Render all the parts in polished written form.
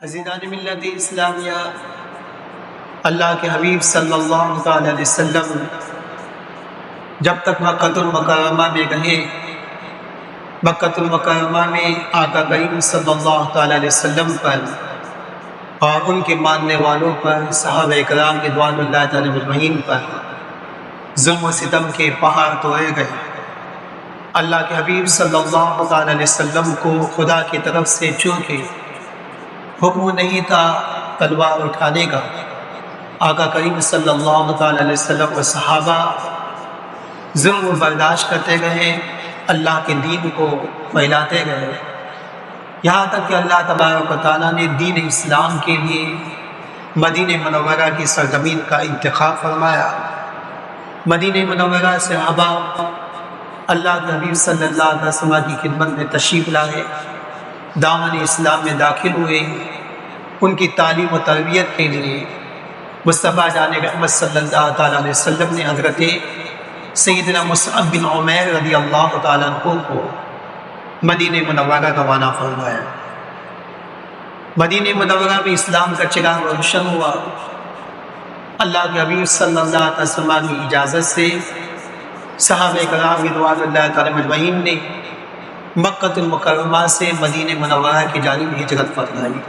عزیزان ملت اسلامیہ، اللہ کے حبیب صلی اللہ تعالی علیہ وسلم جب تک مکۃ المکرمہ میں رہے، مکۃ المکرمہ میں آقا کریم صلی اللہ تعالی علیہ وسلم پر اور ان کے ماننے والوں پر، صحابہ کرام رضوان اللہ تعالی اجمعین پر ظلم و ستم کے پہاڑ توڑے گئے۔ اللہ کے حبیب صلی اللہ تعالی علیہ وسلم کو خدا کی طرف سے چونکہ حکم نہیں تھا تلوار اٹھانے کا، آقا کریم صلی اللہ تعالی علیہ وسلم و صحابہ ظلم و برداشت کرتے گئے، اللہ کے دین کو پھیلاتے گئے، یہاں تک کہ اللہ تبارک و تعالیٰ نے دین اسلام کے لیے مدینہ منورہ کی سرزمین کا انتخاب فرمایا۔ مدینہ منورہ صحابہ اللہ کے حبیب صلی اللہ علیہ وسلم کی خدمت میں تشریف لائے، دامن اسلام میں داخل ہوئے۔ ان کی تعلیم و تربیت کے لیے مصطفیٰ جان رحمت صلی اللہ تعالیٰ علیہ وسلم نے حضرت سیدنا مصعب بن عمیر رضی اللہ تعالیٰ عنہ کو مدینہ منورہ روانہ فرمایا۔ مدینہ منورہ میں اسلام کا چراغ روشن ہوا۔ اللہ کے حبیب صلی اللہ علیہ وسلم کی اجازت سے صحابہ کرام رضوان اللہ تعالیٰ اجمعین نے مکۃ المکرمہ سے مدینہ منورہ کی جانب ہجرت فرمائی۔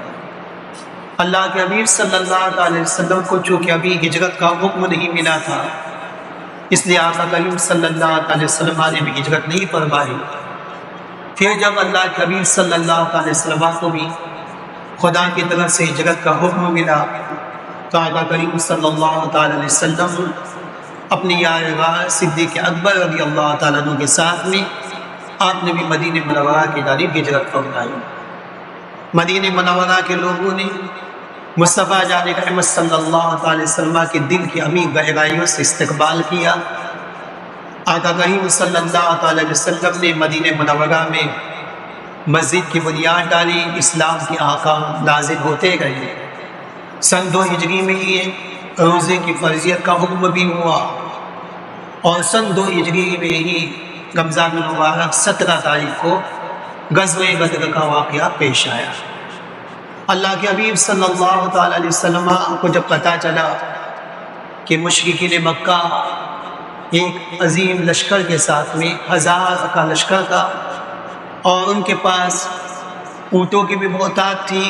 اللہ کے حبیب صلی اللہ علیہ وسلم کو چونکہ ابھی ہجرت کا حکم نہیں ملا تھا، اس لیے آقا کریم صلی اللہ علیہ وسلم نے بھی ہجرت نہیں فرمائی۔ پھر جب اللہ کے حبیب صلی اللہ علیہ وسلم کو بھی خدا کی طرف سے ہجرت کا حکم ملا تو آقا کریم صلی اللہ علیہ وسلم اپنی یار صدیق اکبر رضی اللہ تعالیٰ عنہ کے ساتھ میں آپ نے بھی مدینہ منورہ کی جانب ہجرت فرمائی۔ مدینہ منورہ کے لوگوں نے مصطفیٰ جان رحمت صلی اللہ علیہ وسلم کے دل کی عمیق گہرائیوں سے استقبال کیا۔ آقا کریم صلی اللہ علیہ وسلم نے مدینہ منورہ میں مسجد کی بنیاد ڈالی، اسلام کے احکام نازل ہوتے گئے۔ سن 2 ہجری میں یہ روزے کی فرضیت کا حکم بھی ہوا اور سن 2 ہجری میں ہی رمضان المبارک 17 تاریخ کو غزوہ بدر کا واقعہ پیش آیا۔ اللہ کے حبیب صلی اللہ تعالی علیہ وسلم کو جب پتہ چلا کہ مشرکین مکہ ایک عظیم لشکر کے ساتھ میں 1000 کا لشکر تھا اور ان کے پاس اونٹوں کی بھی بہتات تھی،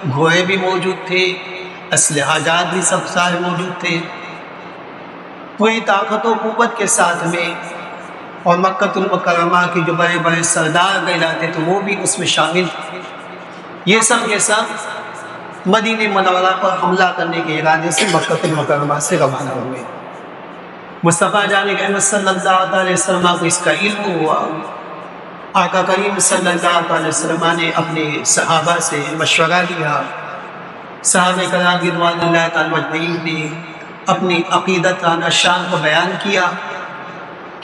گھوڑے بھی موجود تھے، اسلحہ جات بھی سب سارے موجود تھے، پوری طاقت و قوت کے ساتھ میں، اور مکۃ المکرمہ کے جو بڑے بڑے سردار کہلاتے تھے وہ بھی اس میں شامل تھے۔ یہ سب کے سب مدینہ منورہ پر حملہ کرنے کے ارادے سے مکۃ المکرمہ سے روانہ ہوئے۔ مصطفیٰ جان رحمت صلی اللہ علیہ وسلم کو اس کا علم ہوا۔ آقا کریم صلی اللہ علیہ وسلم نے اپنے صحابہ سے مشورہ لیا۔ صحابہ کرام رضوان اللہ تعالیٰ اجمعین نے اپنی عقیدت شان کو بیان کیا۔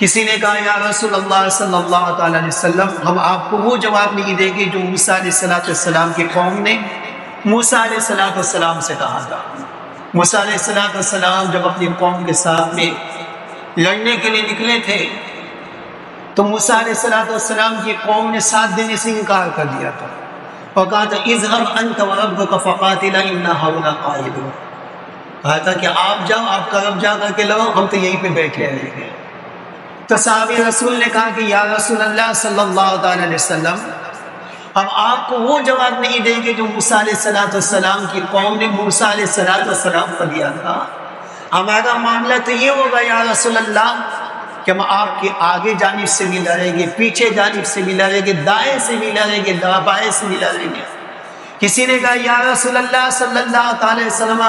کسی نے کہا یا رسول اللہ صلی اللہ تعالیٰ علیہ وسلم، ہم آپ کو وہ جواب نہیں دیں گے جو موسیٰ علیہ السلام کی قوم نے موسیٰ علیہ السلام سے کہا تھا۔ موسیٰ علیہ السلام جب اپنی قوم کے ساتھ میں لڑنے کے لیے نکلے تھے تو موسیٰ علیہ السلام کی قوم نے 7 دن سے انکار کر دیا تھا اور کہا تھا اذهب انت وربك فقاتلا انا هؤلاء قاعدون، کہا تھا کہ آپ جاؤ، آپ کا رب جا کر کے لڑو، ہم تو یہیں پہ بیٹھے رہیں گے۔ تو صحابی رسول نے کہا کہ یا رسول اللہ صلی اللہ علیہ وسلم، ہم آپ کو وہ جواب نہیں دیں گے جو موسیٰ علیہ السلام کی قوم نے موسیٰ علیہ السلام کو دیا تھا۔ ہمارا معاملہ تو یہ ہوگا یا رسول اللہ کہ ہم آپ کے آگے جانب سے بھی لڑیں گے، پیچھے جانب سے بھی لڑیں گے، دائیں سے بھی لڑیں گے، بائیں سے بھی لڑیں گے۔ کسی نے کہا یا رسول اللہ صلی اللہ علیہ وسلم،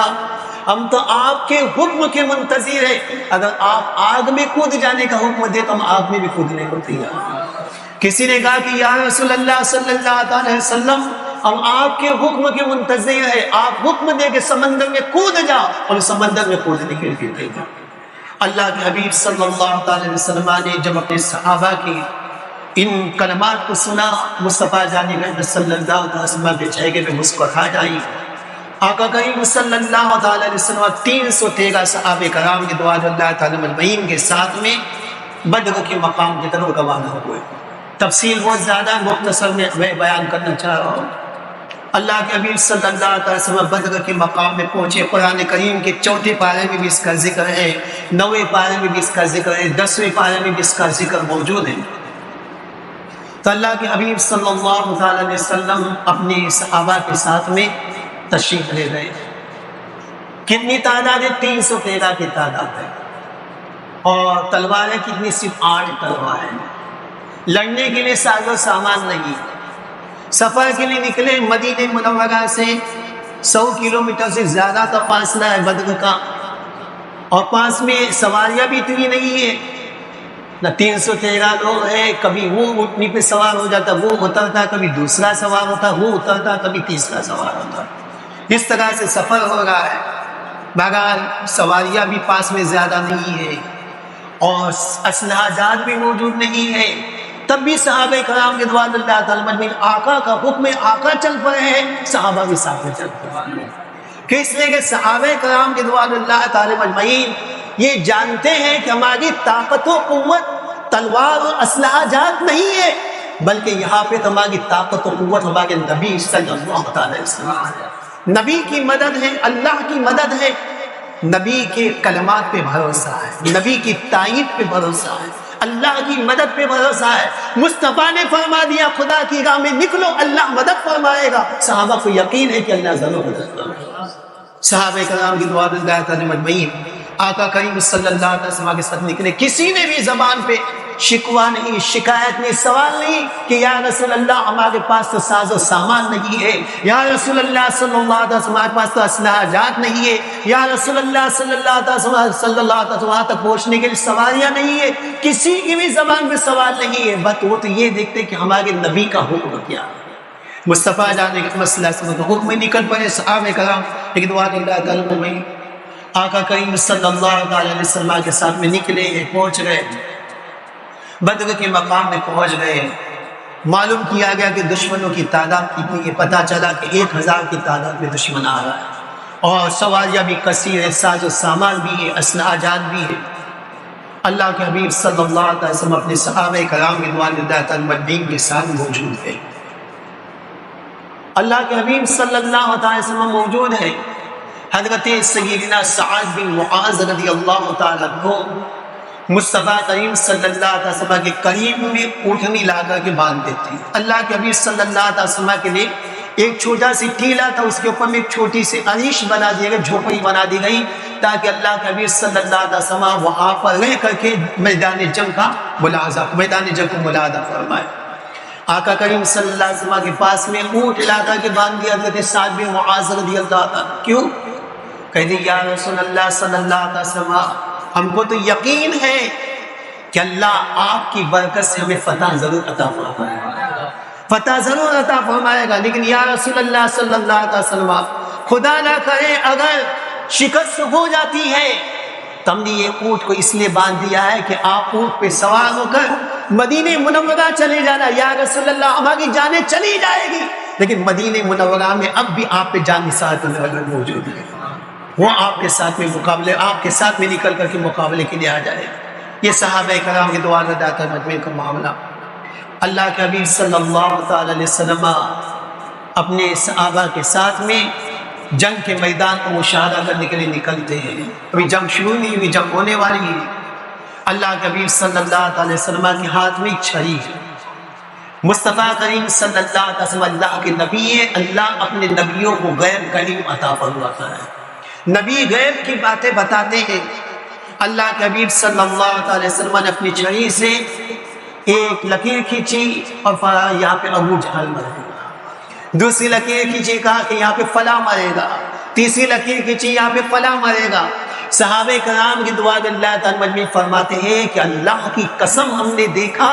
ہم تو آپ کے حکم کے منتظر ہیں، اگر آپ آگ میں کود جانے کا حکم دے تو ہم آگ میں بھی کودنے کو تیار ہیں۔ کسی نے کہا کہ یا رسول اللہ صلی اللہ علیہ وسلم، ہم آپ کے حکم کے منتظر ہیں، آپ حکم دے کہ سمندر میں کود جاؤ، اور سمندر میں کودنے کے لیے دے گا۔ اللہ کے حبیب صلی اللہ علیہ وسلم نے جب اپنے صحابہ کی ان کلمات کو سنا، مصطفیٰ جان رحمت صلی اللہ علیہ وسلم کے چہرے پہ مسکراہٹ آئی۔ آقا کریم صلی اللہ علیہ وسلم 313 صحابہ کرام رضوان اللہ تعالیٰ اجمعین کے ساتھ میں بدر کے مقام کی طرف روانہ ہوئے۔ تفصیل بہت زیادہ مختصر میں بیان کرنا چاہ رہا ہوں۔ اللہ کے حبیب صلی اللہ علیہ وسلم بدر کے مقام میں پہنچے. قرآن کریم کے 4 پارے میں بھی اس کا ذکر ہے, 9 پارے میں بھی اس کا ذکر ہے, 10 پارے میں بھی اس کا ذکر موجود ہے. تو اللہ کے حبیب صلی اللہ علیہ وسلم اپنے صحابہ کے ساتھ میں تشریف لے گئے. کتنی تعداد ہے؟ 313 کی تعداد ہے. اور تلواریں کتنی؟ صرف 8 تلواریں. لڑنے کے لیے ساز و سامان نہیں. سفر کے لیے نکلے. مدینہ منورہ سے 100 کلومیٹر سے زیادہ کا فاصلہ ہے بدر کا, اور پاس میں سواریاں بھی اتنی نہیں ہے. نہ 313 لوگ ہیں. کبھی وہ اونٹنی پہ سوار ہو جاتا, وہ اترتا, کبھی دوسرا سوار ہوتا, وہ اترتا, کبھی تیسرا سوار ہوتا. اس طرح سے سفر ہو رہا ہے. بہرحال سواریاں بھی پاس میں زیادہ نہیں ہے, اور اسلحہ جات بھی موجود نہیں ہے. تب بھی صحابہ کرام رضوان اللہ تعالی مجمعین, آقا کا حکم ہے, آقا چل پڑے ہیں, صحابہ بھی ساتھ میں چل پڑے ہیں. کس لیے کہ صحابہ کرام رضوان اللہ تعالی مجمعین یہ جانتے ہیں کہ ہماری طاقت و قوت تلوار اور اسلحہ جات نہیں ہے, بلکہ یہاں پہ ہماری طاقت و قوت ہمارے نبی صلی اللہ علیہ وسلم ہے. نبی کی مدد ہے, اللہ کی مدد ہے. نبی کے کلمات پہ بھروسہ ہے, نبی کی تائید پہ بھروسہ ہے, اللہ کی مدد پہ بھروسہ ہے. مصطفیٰ نے فرما دیا خدا کی راہ میں نکلو, اللہ مدد فرمائے گا. صحابہ کو یقین ہے کہ اللہ ضرور مدد فرمائے گا. صحابہ کرام رضوان اللہ تعالی مجمعین آقا کریم صلی اللہ علیہ وسلم کے ساتھ نکلے. کسی نے بھی زبان پہ شکوہ نہیں, شکایت نہیں, سوال نہیں کہ یا رسول اللہ ہمارے پاس تو ساز و سامان نہیں ہے, یا رسول اللہ صلی اللہ علیہ وسلم ہمارے پاس تو اسلحہ جات نہیں ہے, یا رسول اللہ صلی اللہ علیہ وسلم وہاں تک پہنچنے کے لیے سواریاں نہیں ہے. کسی کی بھی زبان پہ سوال نہیں ہے. بس وہ تو یہ دیکھتے کہ ہمارے نبی کا حکم کیا ہے. مصطفیٰ جانے کے مسئلہ سے حکم میں نکل پڑے صحابہ کرام رضوان اللہ تعالی میں. آقا کریم صلی اللہ علیہ وسلم کے ساتھ میں نکلے, پہنچ گئے, بدر کے مقام میں پہنچ گئے. معلوم کیا گیا کہ دشمنوں کی تعداد کتنی ہے. پتہ چلا کہ 1000 کی تعداد میں دشمن آ رہا ہے, اور سواریاں بھی کثیر ہے, ساز و سامان بھی ہے, اسلحہ جات بھی ہے. اللہ کے حبیب صلی اللہ علیہ وسلم اپنے صحابہ کرام رضوان اللہ تعالی مجمعین کے ساتھ موجود تھے. اللہ کے حبیب صلی اللہ علیہ وسلم موجود ہے. حضرت سیدنا سعد بن معاذ رضی اللہ تعالیٰ عنہ مصطفیٰ کریم صلی اللہ علیہ وسلم کے قریب میں اونٹنی لا کر کے باندھ دیتے ہیں. اللہ کے حبیب صلی اللہ علیہ وسلم کے لیے ایک چھوٹا سی ٹیلا تھا, اس کے اوپر میں ایک چھوٹی سی عریش بنا دی گئی, جھوپڑی بنا دی گئی, تاکہ اللہ کے حبیب صلی اللہ علیہ وسلم وہاں پر رہ کر کے میدان جنگ کا ملاحظہ فرمائے. آقا کریم صلی اللہ علیہ وسلم کے پاس میں اونٹ لا کر کے باندھ دیا حضرت سعد بن معاذ رضی اللہ عنہ. کیوں؟ کہتے یا رسول اللہ صلی اللہ علیہ وسلم ہم کو تو یقین ہے کہ اللہ آپ کی برکت سے ہمیں فتح ضرور عطا فرمائے گا, فتح ضرور عطا فرمائے گا. لیکن یا رسول اللہ صلی اللہ علیہ وسلم خدا نہ کرے اگر شکست ہو جاتی ہے تو ہم نے یہ اونٹ کو اس لیے باندھ دیا ہے کہ آپ اونٹ پہ سوار ہو کر مدینہ منورہ چلے جانا. یا رسول اللہ ہماری جانیں چلی جائے گی, لیکن مدینہ منورہ میں اب بھی آپ پہ جان نثار موجود ہے, وہ آپ کے ساتھ میں مقابلے, آپ کے ساتھ میں نکل کر کے مقابلے کے لیے آ جائے. یہ صحابہ کرام کے دعا داتا مجمع کا معاملہ. اللہ کے حبیب صلی اللہ تعالی علیہ وسلم اپنے صحابہ کے ساتھ میں جنگ کے میدان کو مشاہدہ کرنے کے لیے نکلتے ہیں. ابھی جنگ شروع نہیں ہوئی, جنگ ہونے والی ہے. اللہ کے حبیب صلی اللہ علیہ وسلم کے ہاتھ میں ایک چھری ہے. مصطفیٰ کریم صلی اللہ علیہ وسلم اللہ کے نبی ہے. اللہ اپنے نبیوں کو غیب کا علم عطا فرماتا ہے. نبی غیب کی باتیں بتاتے ہیں. اللہ کے حبیب صلی اللہ علیہ وسلم نے اپنی چھری سے ایک لکیر کھینچی اور فرمایا یہاں پہ ابو جہل مرے گا. دوسری لکیر کھینچی, کہا کہ یہاں پہ فلاں مرے گا. تیسری لکیر کھینچی, یہاں پہ فلاں مرے گا. صحابہ کرام کی دعا اللہ تعالیٰ مجمع فرماتے ہیں کہ اللہ کی قسم ہم نے دیکھا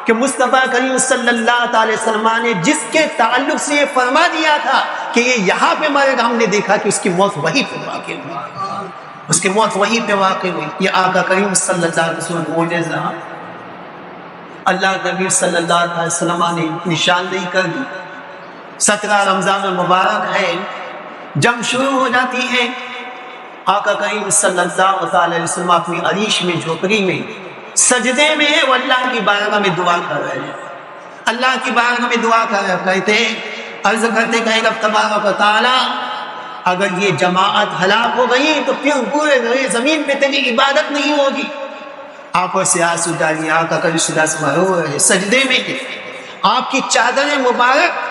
کہ مصطفیٰ کریم صلی اللہ علیہ وسلم نے جس کے تعلق سے یہ فرما دیا تھا کہ یہ یہاں پہ مرے گا, ہم نے دیکھا کہ اس کی موت وہی پہ واقع ہوئی, اس کی موت وہی پہ واقع ہوئی. یہ آقا کریم صلی اللہ علیہ وسلم معجزہ اللہ نبی صلی اللہ علیہ وسلم نے نشاندہی کر دی. 17 رمضان المبارک ہے, جنگ شروع ہو جاتی ہے. آقا کریم صلی اللہ علیہ وسلم اپنی عریش میں, جھوپڑی میں سجدے میں وہ اللہ کی بارگاہ میں دعا کر رہے ہیں. اللہ کی بارگاہ میں دعا کر رہے, کہتے ہیں عرض کرتے کہیں گا تبارک و تعالیٰ اگر یہ جماعت ہلاک ہو گئی تو پھر پورے زمین پہ تیری عبادت نہیں ہوگی. آنکھوں سے آنسو ڈالیے، آقا کا رسول رو رہے سجدے میں ہے. آپ کی چادر مبارک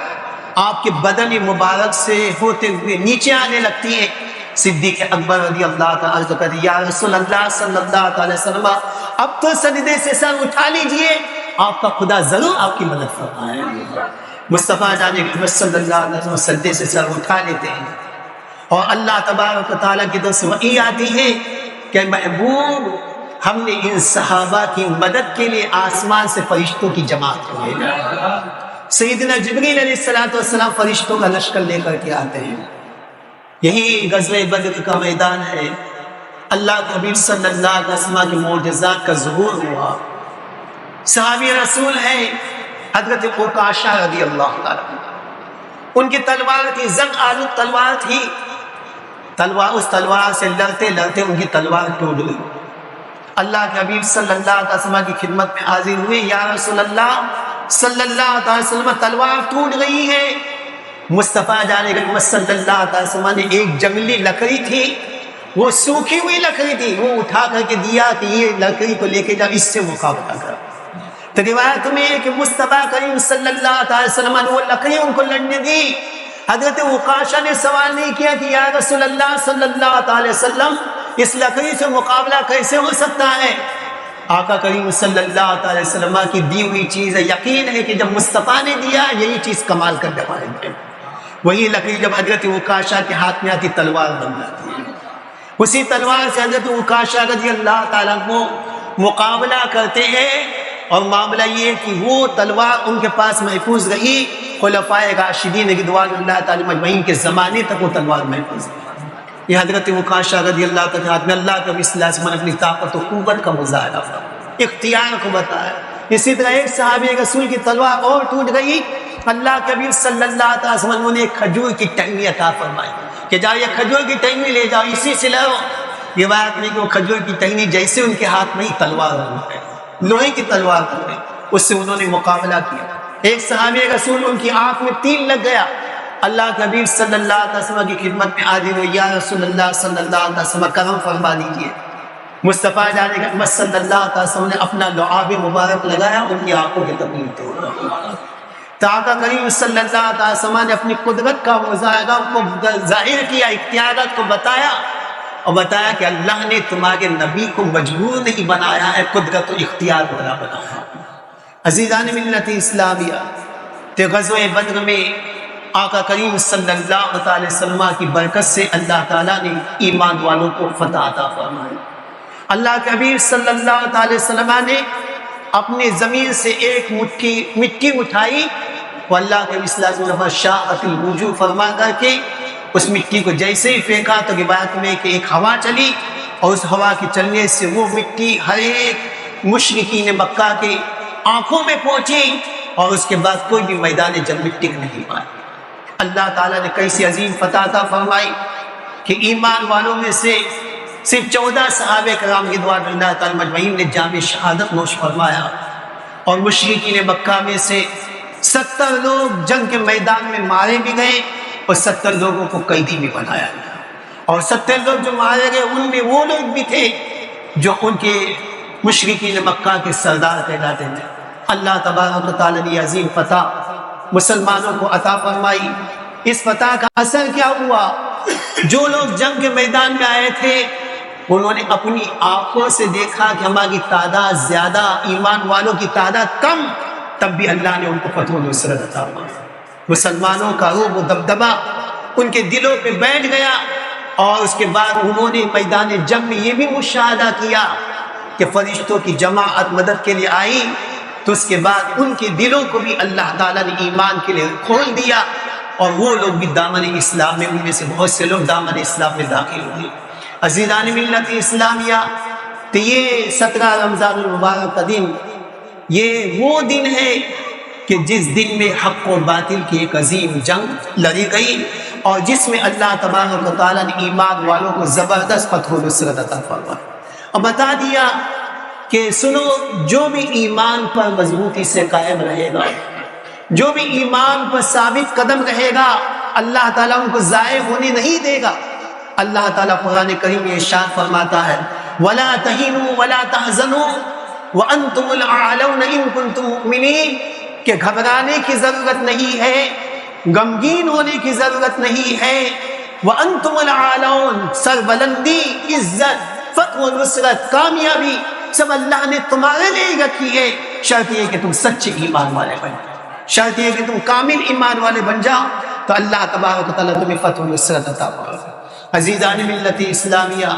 آپ کے بدن مبارک سے ہوتے ہوئے نیچے آنے لگتی ہے. صدیق اکبر رضی اللہ تعالیٰ عرض کر یا رسول اللہ صلی اللہ علیہ وسلم اب تو سجدے سے سر اٹھا لیجئے، آپ کا خدا ضرور آپ کی مدد فرمائے. مصطفیٰ جان محمد صلی اللہ علیہ وسلم سجدے سے سر اٹھا لیتے ہیں اور اللہ تبارک و تعالیٰ کی طرف سے وحی آتی ہے کہ محبوب ہم نے ان صحابہ کی مدد کے لیے آسمان سے فرشتوں کی جماعت کو بھیجا. سیدنا جبریل علیہ السلام فرشتوں کا لشکر لے کر کے آتے ہیں. یہی غزوہ بدر کا میدان ہے. اللہ کے حبیب صلی اللہ علیہ وسلم کے معجزات کا ظہور ہوا. صحابی رسول ہیں حضرت عکاشہ رضی اللہ تعالیٰ، ان کی تلوار تھی، زنگ آلود تلوار تھی. اس تلوار سے لڑتے لڑتے ان کی تلوار ٹوٹ گئی. اللہ کے حبیب صلی اللہ علیہ وسلم کی خدمت میں حاضر ہوئے، یا رسول اللہ صلی اللہ علیہ وسلم تلوار ٹوٹ گئی ہے. مصطفیٰ جانے گئے صلی اللہ علیہ وسلم نے ایک جنگلی لکڑی تھی، وہ سوکھی ہوئی لکڑی تھی، وہ اٹھا کر کے دیا کہ یہ لکڑی کو لے کے جاؤ، اس سے مقابلہ کر. تو روایت میں ہے کہ مصطفیٰ کریم صلی اللہ علیہ وسلم نے وہ لکڑی ان کو لڑنے دی. حضرت عکاشہ نے سوال نہیں کیا کہ یا رسول اللہ صلی اللہ علیہ وسلم اس لکڑی سے مقابلہ کیسے ہو سکتا ہے. آقا کریم صلی اللہ علیہ وسلم کی دی ہوئی چیز ہے، یقین ہے کہ جب مصطفیٰ نے دیا یہی چیز کمال کر دکھائے گے. وہی لکڑی جب حضرت عکاشہ کے ہاتھ میں آتی تلوار بن جاتی ہے. اسی تلوار سے حضرت عکاشہ رضی اللہ تعالیٰ کو مقابلہ کرتے ہیں اور معاملہ یہ ہے کہ وہ تلوار ان کے پاس محفوظ رہی. خلفائے راشدین رضوان اللہ تعالیٰ مجمعین کے زمانے تک وہ تلوار محفوظ رہی. یہ حضرت عکاشہ رضی اللہ تعالیٰ میں اللہ کے نبی صلی اللہ علیہ وسلم اپنی طاقت و قوت کا مظاہرہ اختیار کو بتایا. اسی طرح ایک صحابی رسول کی تلوار اور ٹوٹ گئی. اللہ کے نبی صلی اللہ علیہ وسلم نے ایک کھجور کی ٹہنی عطا فرمائی کہ جاؤ یہ کھجور کی ٹہنی لے جاؤ، اسی سے لڑو. یہ بات نہیں کہ وہ کھجور کی ٹہنی جیسے ان کے ہاتھ میں ہی تلوار بن گئی، لوہے کی تلوار بن گئی، اس سے انہوں نے مقابلہ کیا. ایک صحابی رسول ان کی آنکھ میں تیر لگ گیا. اللہ کے حبیب صلی اللہ علیہ وسلم کی خدمت میں حاضر ہوئے، یا رسول اللہ صلی اللہ علیہ وسلم کرم فرما دیجیے. مصطفیٰ جانے کے محمد صلی اللہ علیہ وسلم نے اپنا لعاب مبارک لگایا، ان کی آنکھوں کے تکلیف تھی. آقا کریم صلی اللہ علیہ وسلم نے اپنی قدرت کا مظاہرہ کو ظاہر کیا، اختیارات کو بتایا اور بتایا کہ اللہ نے تمہارے نبی کو مجبور نہیں بنایا ہے، قدرت و اختیار والا بنایا. عزیزان ملت اسلامیہ، کہ غزوہ بدر میں آقا کریم صلی اللہ علیہ وسلم کی برکت سے اللہ تعالیٰ نے ایمان والوں کو فتح عطا فرمائی. اللہ کے حبیب صلی اللہ علیہ وسلم نے اپنی زمین سے ایک مٹی اٹھائی اور اللہ کے صلی اللہ علیہ وسلم شاءت الوجوہ فرما کر کے اس مٹی کو جیسے ہی پھینکا تو روایت میں کہ ایک ہوا چلی اور اس ہوا کے چلنے سے وہ مٹی ہر ایک مشرکین مکہ کے آنکھوں میں پہنچی اور اس کے بعد کوئی بھی میدان جنگ میں ٹک نہیں پائی. اللہ تعالیٰ نے کیسی عظیم فتح عطا فرمائی کہ ایمان والوں میں سے صرف 14 صحابہ کرام رضوان اللہ تعالیٰ مجمعین نے جام شہادت نوش فرمایا اور مشرکین مکہ میں سے 70 لوگ جنگ کے میدان میں مارے بھی گئے اور 70 لوگوں کو قیدی بھی بنایا گیا. اور 70 لوگ جو مارے گئے ان میں وہ لوگ بھی تھے جو ان کے مشرکین مکہ کے سردار کہلاتے ہیں. اللہ تبارک و تعالیٰ نے عظیم فتح مسلمانوں کو عطا فرمائی. اس فتح کا اثر کیا ہوا؟ جو لوگ جنگ کے میدان میں آئے تھے انہوں نے اپنی آنکھوں سے دیکھا کہ ہماری تعداد زیادہ، ایمان والوں کی تعداد کم، تب بھی اللہ نے ان کو فتح و نصرت عطا فرمائی. مسلمانوں کا روب و دبدبہ ان کے دلوں پہ بیٹھ گیا اور اس کے بعد انہوں نے میدان جنگ میں یہ بھی مشاہدہ کیا کہ فرشتوں کی جماعت مدد کے لیے آئی تو اس کے بعد ان کے دلوں کو بھی اللہ تعالیٰ نے ایمان کے لیے کھول دیا اور وہ لوگ بھی دامن اسلام میں، ان میں سے بہت سے لوگ دامن اسلام میں داخل ہوئے. عزیزان ملت اسلامیہ، تو یہ 17 رمضان المبارک کا دن یہ وہ دن ہے کہ جس دن میں حق و باطل کی ایک عظیم جنگ لڑی گئی اور جس میں اللہ تبارک و تعالیٰ نے ایمان والوں کو زبردست فتح و نصرت عطا فرمائی اور بتا دیا کہ سنو، جو بھی ایمان پر مضبوطی سے قائم رہے گا، جو بھی ایمان پر ثابت قدم رہے گا اللہ تعالیٰ ان کو ضائع ہونے نہیں دے گا۔ اللہ تعالیٰ قرآن کریم میں ارشاد فرماتا ہے وَلَا تَهِنُوا وَلَا تَحْزَنُوا وَأَنْتُمُ الْأَعْلَوْنَ إِن كُنتُم مُؤْمِنِينَ، کہ گھبرانے کی ضرورت نہیں ہے، غمگین ہونے کی ضرورت نہیں ہے۔ وَأَنْتُمُ الْأَعْلَوْنَ، سربلندی، عزت، فتح و نصرت، کامیابی سب اللہ نے تمہارے لیے رکھی ہے، شرط یہ کہ تم سچے ایمان والے بن جاؤ، شرط یہ کہ تم کامل ایمان والے بن جاؤ تو اللہ تبارک و تعالیٰ تمہیں فتح و نصرت عطا فرمائے۔ عزیزان ملت اسلامیہ،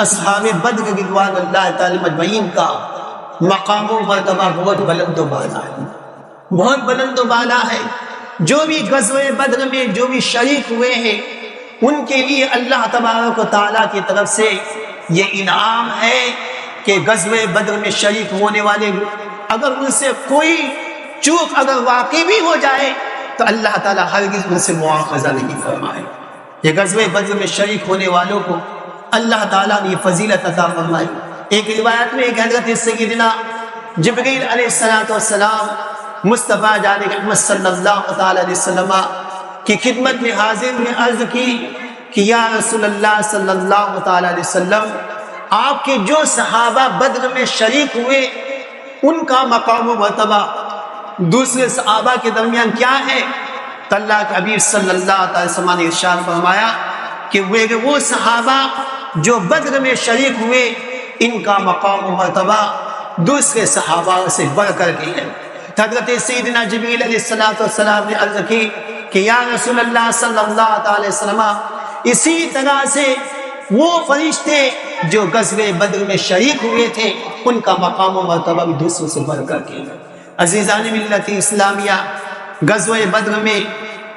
اصحاب بدر رضوان اللہ تعالی مجمعین کا مقام و مرتبہ بہت بلند و بالا ہے، بہت بلند و بالا ہے۔ جو بھی غزوہ بدر میں جو بھی شریک ہوئے ہیں ان کے لیے اللہ تبارک و تعالیٰ کی طرف سے یہ انعام ہے کہ غزوہ بدر میں شریک ہونے والے اگر ان سے کوئی چوک اگر واقع بھی ہو جائے تو اللہ تعالیٰ ہرگز ان سے مواخذہ نہیں فرمائے۔ یہ غزوہ بدر میں شریک ہونے والوں کو اللہ تعالیٰ نے یہ فضیلت عطا فرمائی۔ ایک روایت میں ایک حضرت سیدنا جبریل علیہ السلام مصطفیٰ جان رحمت صلی اللہ تعالیٰ علیہ وسلم کی خدمت میں حاضر میں عرض کی کہ یا رسول اللہ صلی اللہ تعالیٰ علیہ وسلم، آپ کے جو صحابہ بدر میں شریک ہوئے ان کا مقام و مرتبہ دوسرے صحابہ کے درمیان کیا ہے؟ تو اللہ کے حبیب صلی اللہ علیہ وسلم نے ارشاد فرمایا کہ وہ صحابہ جو بدر میں شریک ہوئے ان کا مقام و مرتبہ دوسرے صحابہ سے بڑھ کر کے ہے۔ حضرت سیدنا جبریل علیہ السلام نے عرض کی کہ یا رسول اللہ صلی اللہ علیہ وسلم، اسی طرح سے وہ فرشتے جو غزوہ بدر میں شریک ہوئے تھے ان کا مقام و مرتبہ بھی دوسروں سے بڑھ کر کے ہے۔ عزیزان ملت اسلامیہ، غزوہ بدر میں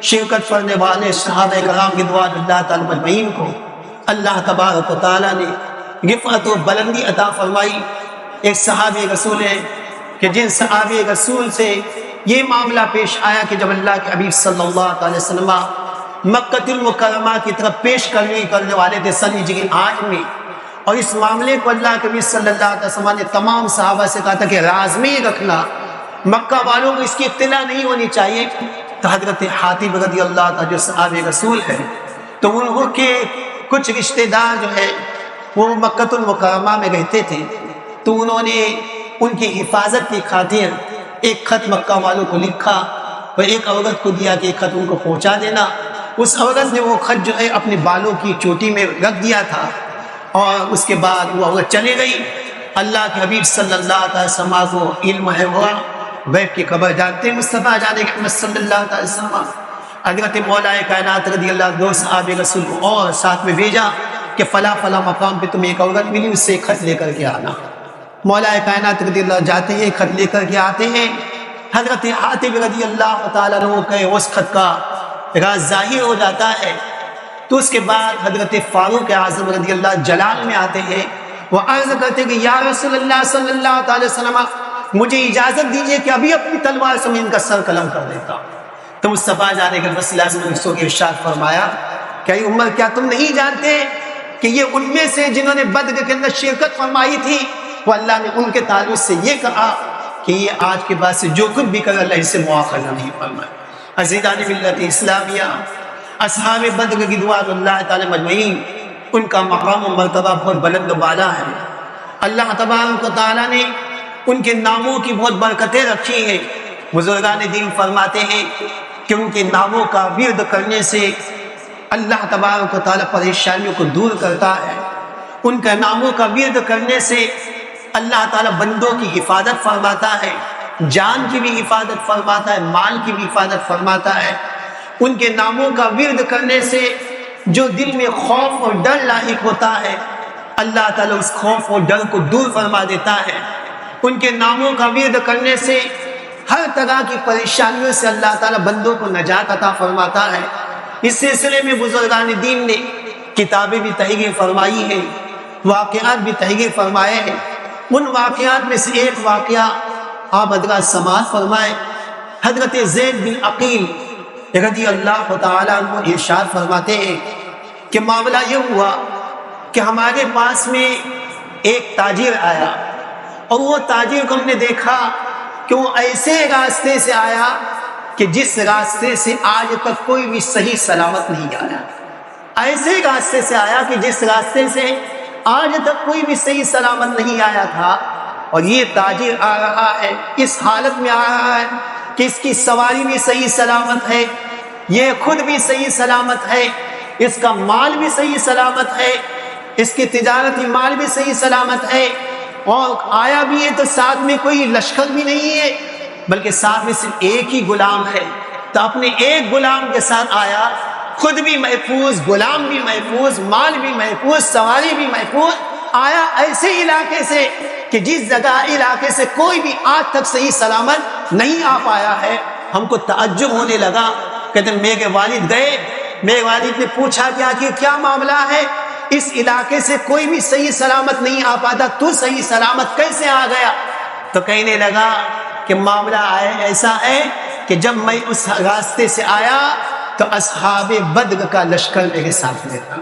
شرکت کرنے والے صحابہ کرام رضوان اللہ تعالی مجمعین کو اللہ تبارک و تعالیٰ نے رفعت و بلندی عطا فرمائی۔ ایک صحابی رسول ہے کہ جن صحابی رسول سے یہ معاملہ پیش آیا کہ جب اللہ کے حبیب صلی اللہ علیہ وسلم مکہ المکرمہ کی طرف پیش کرنے والے تھے سن ہجری 8 میں، اور اس معاملے کو اللہ کے نبی صلی اللہ علیہ وسلم نے تمام صحابہ سے کہا تھا کہ راز میں رکھنا، مکہ والوں کو اس کی اطلاع نہیں ہونی چاہیے۔ تو حضرت حاتب رضی اللہ تعالیٰ جو صحابہ رسول ہے تو انہوں کے کچھ رشتہ دار جو ہے وہ مکہ المکرمہ میں رہتے تھے، تو انہوں نے ان کی حفاظت کی خاطر ایک خط مکہ والوں کو لکھا اور ایک عورت کو دیا کہ ایک خط ان کو پہنچا دینا۔ اس عورت نے وہ خط جو ہے اپنے بالوں کی چوٹی میں رکھ دیا تھا اور اس کے بعد وہ عورت چلے گئی۔ اللہ کے حبیب صلی اللہ علیہ وسلم کو علم ہے ہوا، غیب کی خبر جانتے مصطفیٰ جان رحمت صلی اللہ علیہ وسلم حضرت مولا کائنات رضی اللہ عنہ دو صحابہ رسول کو اور ساتھ میں بھیجا کہ فلاں فلاں مقام پہ تمہیں ایک عورت ملی، اس سے ایک خط لے کر کے آنا۔ مولا کائنات رضی اللہ جاتے ہیں، خط لے کر کے آتے ہیں۔ حضرت حاتب رضی اللہ تعالیٰ عنہ کے اس خط کا راز ظاہر ہو جاتا ہے، تو اس کے بعد حضرت فاروق اعظم رضی اللہ جلال میں آتے ہیں، وہ عرض کرتے کہ یا رسول اللہ صلی اللہ علیہ وسلم، مجھے اجازت دیجیے کہ ابھی اپنی تلوار سے میں ان کا سر قلم کر دیتا ہوں۔ تو مصطفیٰ جانے کے رسول اللہ صلی اللہ علیہ وسلم نے ارشاد فرمایا کہ اے عمر، کیا تم نہیں جانتے کہ یہ ان میں سے جنہوں نے بدر کے اندر شرکت فرمائی تھی، وہ اللہ نے ان کے تعلق سے یہ کہا کہ یہ آج کے بعد سے جو کچھ بھی کر اللہ اس سے مواخذہ نہیں فرمائے۔ عزیزان ملت اسلامیہ، اصحاب بدر رضوان اللہ تعالی مجمعین ان کا مقام و مرتبہ بہت بلند و بالا ہے۔ اللہ تبارک و تعالیٰ نے ان کے ناموں کی بہت برکتیں رکھی ہیں۔ بزرگان دین فرماتے ہیں کہ ان کے ناموں کا ورد کرنے سے اللہ تبارک و تعالیٰ پریشانیوں کو دور کرتا ہے۔ ان کے ناموں کا ورد کرنے سے اللہ تعالیٰ بندوں کی حفاظت فرماتا ہے، جان کی بھی حفاظت فرماتا ہے، مال کی بھی حفاظت فرماتا ہے۔ ان کے ناموں کا ورد کرنے سے جو دل میں خوف اور ڈر لاحق ہوتا ہے اللہ تعالیٰ اس خوف اور ڈر کو دور فرما دیتا ہے۔ ان کے ناموں کا ورد کرنے سے ہر طرح کی پریشانیوں سے اللہ تعالیٰ بندوں کو نجات عطا فرماتا ہے۔ اس سلسلے میں بزرگان دین نے کتابیں بھی تحریر فرمائی ہیں، واقعات بھی تحریر فرمائے ہیں۔ ان واقعات میں سے ایک واقعہ آپ حضرات سماعت فرمائے۔ حضرت زید بن عقیل رضی اللہ تعالیٰ عنہ ارشاد فرماتے ہیں کہ معاملہ یہ ہوا کہ ہمارے پاس میں ایک تاجر آیا، اور وہ تاجر کو ہم نے دیکھا کہ وہ ایسے راستے سے آیا کہ جس راستے سے آج تک کوئی بھی صحیح سلامت نہیں آیا، ایسے راستے سے آیا کہ جس راستے سے آج تک کوئی بھی صحیح سلامت نہیں آیا تھا، اور یہ تاجر آ رہا ہے اس حالت میں آ رہا ہے کہ اس کی سواری بھی صحیح سلامت ہے، یہ خود بھی صحیح سلامت ہے، اس کا مال بھی صحیح سلامت ہے، اس کی تجارتی مال بھی صحیح سلامت ہے، اور آیا بھی ہے تو ساتھ میں کوئی لشکر بھی نہیں ہے، بلکہ ساتھ میں صرف ایک ہی غلام ہے، تو اپنے ایک غلام کے ساتھ آیا، خود بھی محفوظ، غلام بھی محفوظ، مال بھی محفوظ، سواری بھی محفوظ، آیا ایسے علاقے سے کہ جس جگہ علاقے سے کوئی بھی آج تک صحیح سلامت نہیں آ پایا ہے۔ ہم کو تعجب ہونے لگا، کہتے ہیں میرے والد گئے، میرے والد نے پوچھا کہ کیا معاملہ ہے، اس علاقے سے کوئی بھی صحیح سلامت نہیں آ پاتا، تو صحیح سلامت کیسے آ گیا؟ تو کہنے لگا کہ معاملہ ایسا ہے کہ جب میں اس راستے سے آیا تو اصحاب بدر کا لشکر میرے ساتھ میں تھا،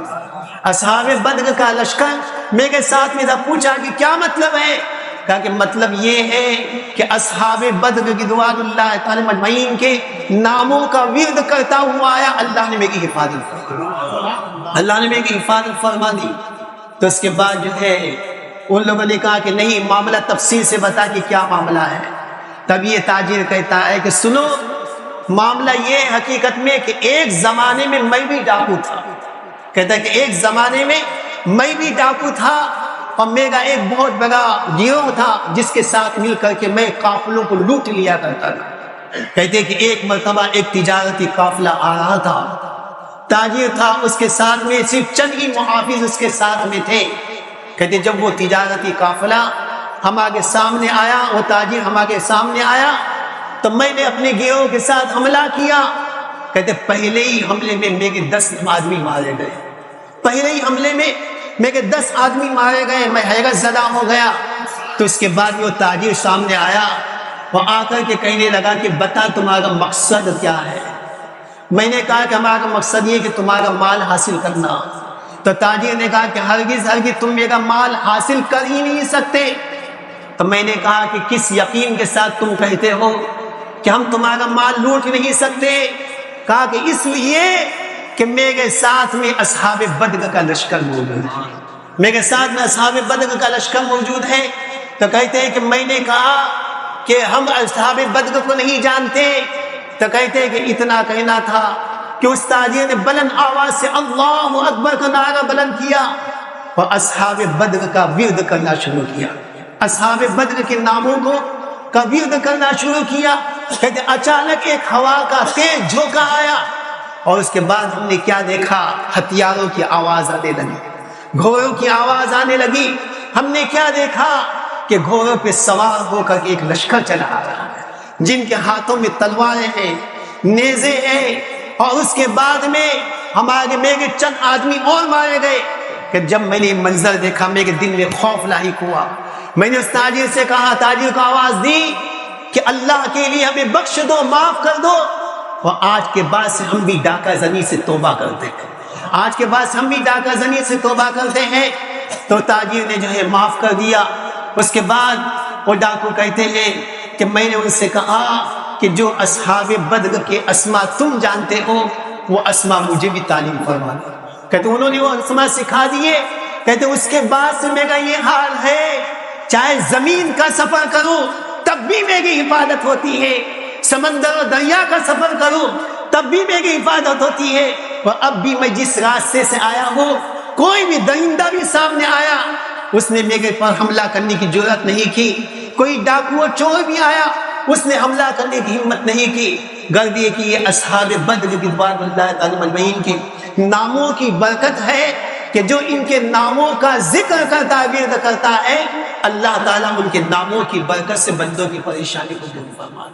اصحاب بدر کا لشکر میرے ساتھ میں تھا۔ پوچھا کہ کیا مطلب ہے؟ کہا کہ مطلب یہ ہے کہ اصحاب بدر کی رضوان اللہ تعالی مجمعین کے ناموں کا ورد کرتا ہوا آیا، اللہ نے میری حفاظت فرما، اللہ نے میری حفاظت فرما دی۔ تو اس کے بعد جو ہے ان لوگوں نے کہا کہ نہیں، معاملہ تفصیل سے بتا کہ کیا معاملہ ہے۔ تب یہ تاجر کہتا ہے کہ سنو، معاملہ یہ حقیقت میں کہ ایک زمانے میں میں بھی ڈاکو تھا، کہتا ہے کہ ایک زمانے میں میں بھی ڈاکو تھا، اور میرا ایک بہت بڑا گروہ تھا جس کے ساتھ مل کر کے میں قافلوں کو لوٹ لیا کرتا تھا۔ کہتے کہ ایک مرتبہ ایک تجارتی قافلہ آ رہا تھا، تاجر تھا، اس کے ساتھ میں صرف چند ہی محافظ اس کے ساتھ میں تھے۔ کہتے جب وہ تجارتی قافلہ ہمارے سامنے آیا، وہ تاجر ہمارے سامنے آیا، تو میں نے اپنے گروہ کے ساتھ حملہ کیا۔ کہتے پہلے ہی حملے میں میرے 10 آدمی مارے گئے، پہلے ہی حملے میں میرے 10 آدمی مارے گئے، میں حیرت زدہ ہو گیا۔ تو اس کے بعد وہ تاجر سامنے آیا، وہ آ کر کے کہنے لگا کہ بتا تمہارا مقصد کیا ہے؟ میں نے کہا کہ ہمارا مقصد یہ کہ تمہارا مال حاصل کرنا۔ تو تاجر نے کہا کہ ہرگز ہرگز تم میرا مال حاصل کر ہی نہیں سکتے۔ تو میں نے کہا کہ کس یقین کے ساتھ تم کہتے ہو کہ ہم تمہارا مال لوٹ نہیں سکتے؟ کہا کہ اس لیے کہ میرے ساتھ میں اصحاب بدر کا لشکر موجود ہے، میرے ساتھ میں اصحاب بدر کا لشکر موجود ہے۔ تو کہتے ہیں کہ میں نے کہا کہ ہم اصحاب بدر کو نہیں جانتے۔ تو کہتے ہیں کہ اتنا کہنا تھا کہ اس تاجر نے بلند آواز سے اللہ اکبر کا نعرہ بلند کیا اور اصحاب بدر کا ورد کرنا شروع کیا، اصحاب بدر کے ناموں کا ورد کرنا شروع کیا۔ کہتے اچانک ایک ہوا کا تیز جھونکا آیا، اور اس کے بعد ہم نے کیا دیکھا؟ ہتھیاروں کی آواز آنے لگی، گھوڑوں کی آواز آنے لگی۔ ہم نے کیا دیکھا کہ گھوڑوں پہ سوار ہو کر ایک لشکر چلا آ رہا ہے، جن کے ہاتھوں میں تلواریں ہیں، نیزے ہیں، اور اس کے بعد میں میرے چند آدمی اور مارے گئے۔ کہ جب میں نے منظر دیکھا میرے دل میں خوف لاحق ہوا۔ میں نے اس تاجر سے کہا، تاجر کو آواز دی کہ اللہ کے لیے ہمیں بخش دو، معاف کر دو، اور آج کے بعد سے ہم بھی ڈاکہ زنی سے توبہ کرتے ہیں، آج کے بعد سے ہم بھی ڈاکہ زنی سے توبہ کرتے ہیں۔ تو تاجر نے جو ہے معاف کر دیا۔ اس کے بعد وہ ڈاکو کہتے ہیں کہ میں نے ان سے کہا کہ جو اصحاب بدر کے اسما تم جانتے ہو وہ اسما مجھے بھی تعلیم فرما دو۔ کہتے انہوں نے وہ اسما سکھا دیے۔ کہتے اس کے بعد سے میرا یہ حال ہے، چاہے زمین کا سفر کروں تب بھی میری حفاظت ہوتی ہے، سمندر و دریا کا سفر کروں تب بھی میری حفاظت ہوتی ہے۔ اور اب بھی میں جس راستے سے آیا ہوں، کوئی بھی درندہ بھی سامنے آیا اس نے میرے پر حملہ کرنے کی جرات نہیں کی، کوئی ڈاکو اور چور بھی آیا اس نے حملہ کرنے کی ہمت نہیں کی۔ غرض یہ کہ یہ اصحاب بدر رضوان اللہ تعالی مجمعین کے ناموں کی برکت ہے کہ جو ان کے ناموں کا ذکر کرتا ہے، ورد کرتا ہے، اللہ تعالیٰ ان کے ناموں کی برکت سے بندوں کی پریشانی کو دور فرما۔